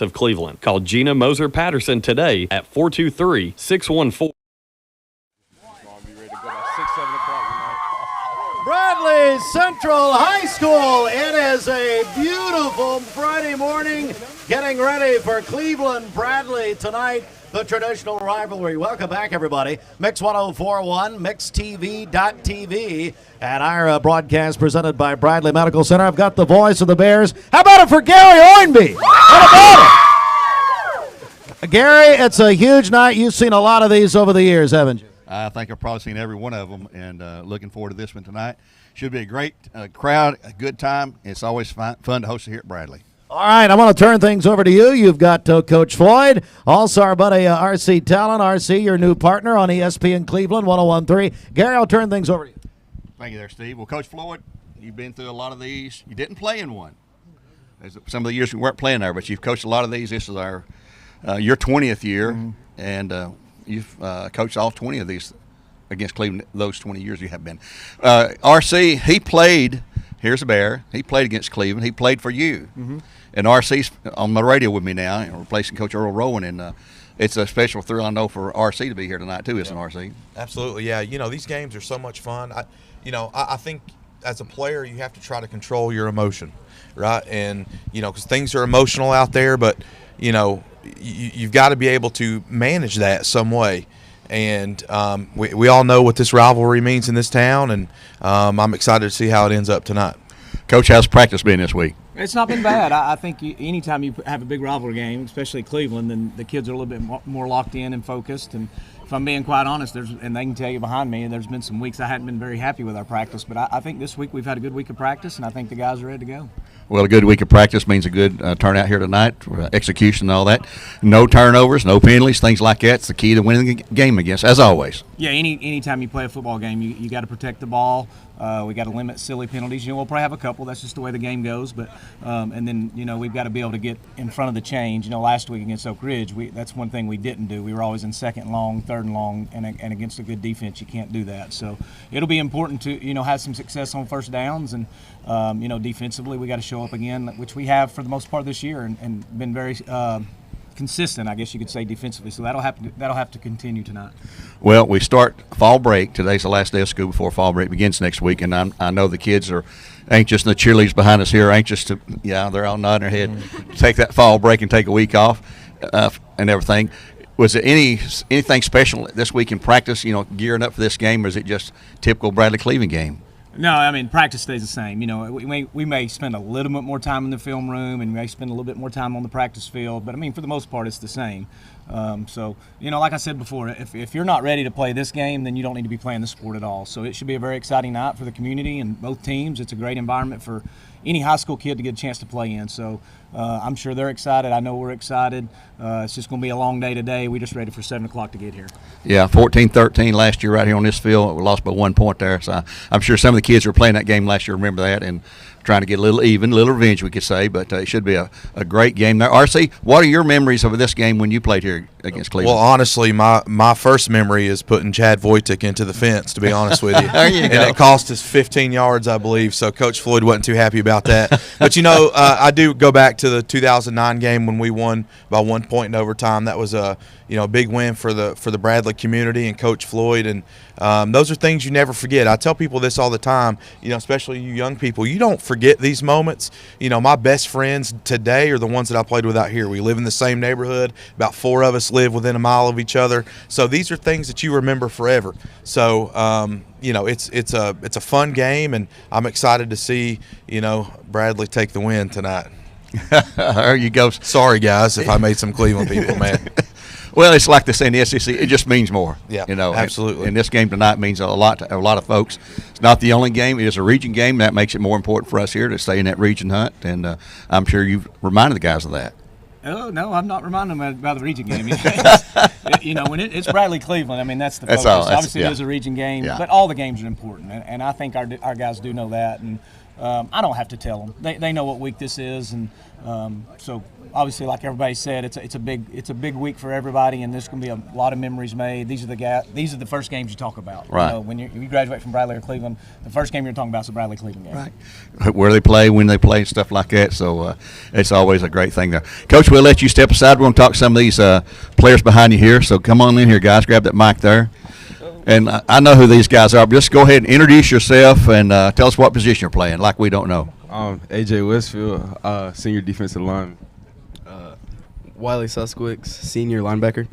of Cleveland. Call Gina Moser Patterson today at 423-614. Bradley Central High School. It is a beautiful Friday morning, getting ready for Cleveland Bradley tonight, the traditional rivalry. Welcome back, everybody. Mix 1041, mixtv.tv, and our broadcast presented by Bradley Medical Center. I've got the voice of the Bears. How about it for Gary Oinby? How about it? Gary, it's a huge night. You've seen a lot of these over the years, haven't you? I think I've probably seen every one of them, and looking forward to this one tonight. Should be a great crowd, a good time. It's always fun to host it here at Bradley. All right, I'm going to turn things over to you. You've got Coach Floyd, also our buddy RC Talent. RC, your new partner on ESPN Cleveland 101.3. Gary, I'll turn things over to you. Thank you there, Steve. Well, Coach Floyd, you've been through a lot of these. You didn't play in one. Some of the years we weren't playing there, but you've coached a lot of these. This is your 20th year, and you've coached all 20 of these against Cleveland those 20 years you have been. RC, he played, here's a Bear, he played against Cleveland. He played for you. And RC's on the radio with me now, replacing Coach Earl Rowan, and it's a special thrill, I know, for RC to be here tonight too, isn't it, RC? Absolutely, yeah. These games are so much fun. I think as a player you have to try to control your emotion, right? And, because things are emotional out there, but, you've got to be able to manage that some way. And we all know what this rivalry means in this town, and I'm excited to see how it ends up tonight. Coach, how's practice been this week? It's not been bad. I think anytime you have a big rivalry game, especially Cleveland, then the kids are a little bit more locked in and focused. And if I'm being quite honest, and they can tell you behind me, there's been some weeks I hadn't been very happy with our practice. But I think this week we've had a good week of practice, and I think the guys are ready to go. Well, a good week of practice means a good turnout here tonight, execution and all that. No turnovers, no penalties, things like that. It's the key to winning the game against, as always. Yeah, anytime you play a football game, you got to protect the ball. We got to limit silly penalties. We'll probably have a couple. That's just the way the game goes. But and then we've got to be able to get in front of the change. Last week against Oak Ridge, that's one thing we didn't do. We were always in second and long, third and long, and against a good defense, you can't do that. So it'll be important to have some success on first downs, and defensively we got to show up again, which we have for the most part this year, and been very consistent, I guess you could say, defensively. So that'll have to continue tonight. Well, we start fall break. Today's the last day of school before fall break begins next week, and I know the kids are anxious, and the cheerleaders behind us here are anxious to, they're all nodding their head, take that fall break and take a week off and everything. Was there anything special this week in practice, gearing up for this game, or is it just typical Bradley Cleveland game? No, practice stays the same. We may spend a little bit more time in the film room, and we may spend a little bit more time on the practice field, but for the most part, it's the same. So, like I said before, if you're not ready to play this game, then you don't need to be playing the sport at all. So it should be a very exciting night for the community and both teams. It's a great environment for any high school kid to get a chance to play in. So I'm sure they're excited. I know we're excited. It's just going to be a long day today. We're just ready for 7 o'clock to get here. Yeah, 14-13 last year right here on this field. We lost by 1 point there. So I'm sure some of the kids who were playing that game last year remember that, and trying to get a little revenge, we could say, but it should be a great game there. RC, what are your memories of this game when you played here against Cleveland? Well, honestly, my first memory is putting Chad Wojtek into the fence, to be honest with you. There you go. And it cost us 15 yards, I believe, so Coach Floyd wasn't too happy about that. But, I do go back to the 2009 game when we won by 1 point in overtime. That was a big win for the Bradley community and Coach Floyd, and those are things you never forget. I tell people this all the time, especially you young people, you don't forget these moments. My best friends today are the ones that I played with out here. We live in the same neighborhood. About 4 of us live within a mile of each other. So these are things that you remember forever. So, it's a fun game, and I'm excited to see, Bradley take the win tonight. There you go. Sorry, guys, if I made some Cleveland people mad. Well, it's like they say in the SEC, it just means more. Yeah, absolutely. And this game tonight means a lot to a lot of folks. It's not the only game. It is a region game. That makes it more important for us here to stay in that region hunt, and I'm sure you've reminded the guys of that. Oh, no, I'm not reminding them about the region game. When it's Bradley Cleveland, that's the focus. All. Obviously, it is a region game, but all the games are important, and I think our guys do know that. And I don't have to tell them. They know what week this is, and so obviously, like everybody said, it's a big week for everybody, and there's going to be a lot of memories made. These are the first games you talk about. Right. You know, when you graduate from Bradley or Cleveland, the first game you're talking about is the Bradley Cleveland game. Right. Where they play, when they play, and stuff like that. So it's always a great thing there. Coach, we'll let you step aside. We're going to talk to some of these players behind you here. So come on in here, guys. Grab that mic there. And I know who these guys are, but just go ahead and introduce yourself and tell us what position you're playing, like we don't know. AJ Westfield, senior defensive lineman. Wiley Susquicks, senior linebacker.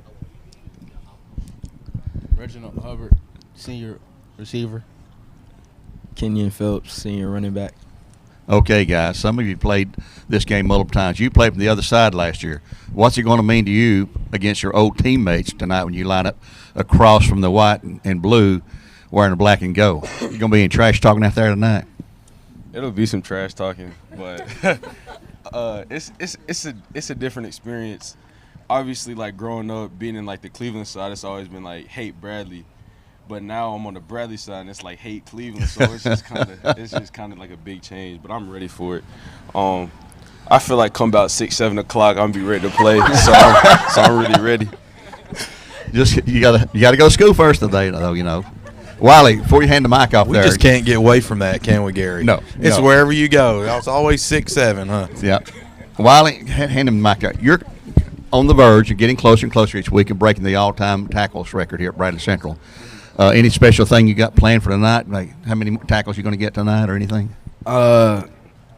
Reginald Hubbard, senior receiver. Kenyon Phillips, senior running back. Okay, guys, some of you played this game multiple times. You played from the other side last year. What's it going to mean to you against your old teammates tonight when you line up across from the white and blue wearing the black and gold? You going to be any trash talking out there tonight? It'll be some trash talking, but it's a different experience. Obviously, like growing up, being in like the Cleveland side, it's always been like hate Bradley. But now I'm on the Bradley side, and it's like hate Cleveland. So it's just kind of like a big change. But I'm ready for it. I feel like come about 6, 7 o'clock, I'm gonna be ready to play. So I'm really ready. Just you gotta go to school first today, though. You know, Wiley, before you hand the mic off We there, just can't get away from that, can we, Gary? No. It's No. wherever you go. It's always 6, 7, huh? Yeah, Wiley, hand him the mic out. You're on the verge of getting closer and closer each week and breaking the all-time tackles record here at Bradley Central. Any special thing you got planned for tonight? Like how many tackles you going to get tonight or anything?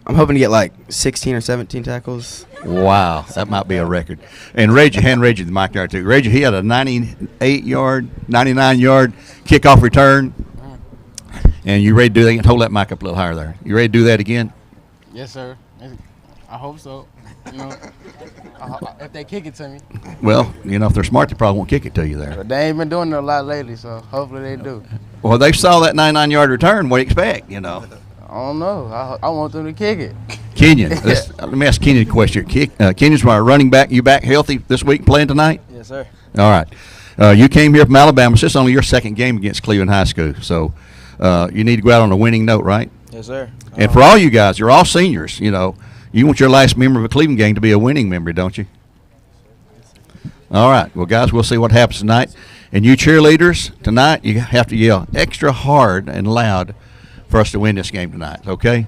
I'm hoping to get like 16 or 17 tackles. Wow, that might be a record. And hand Reggie the mic there too. Reggie, he had a 99-yard kickoff return. And you ready to do that? Hold that mic up a little higher there. You ready to do that again? Yes, sir. I hope so. You know, if they kick it to me. Well, you know, if they're smart, they probably won't kick it to you there. But they ain't been doing it a lot lately, so hopefully they do. Well, they saw that 99-yard return. What do you expect, you know? I don't know. I want them to kick it. Kenyon, let me ask Kenyon a question. Kenyon's my running back. You back healthy this week playing tonight? Yes, sir. All right. You came here from Alabama. This is only your second game against Cleveland High School. So you need to go out on a winning note, right? Yes, sir. And for all you guys, you're all seniors, you know. You want your last member of a Cleveland game to be a winning member, don't you? All right. Well, guys, we'll see what happens tonight. And you cheerleaders, tonight you have to yell extra hard and loud for us to win this game tonight, okay?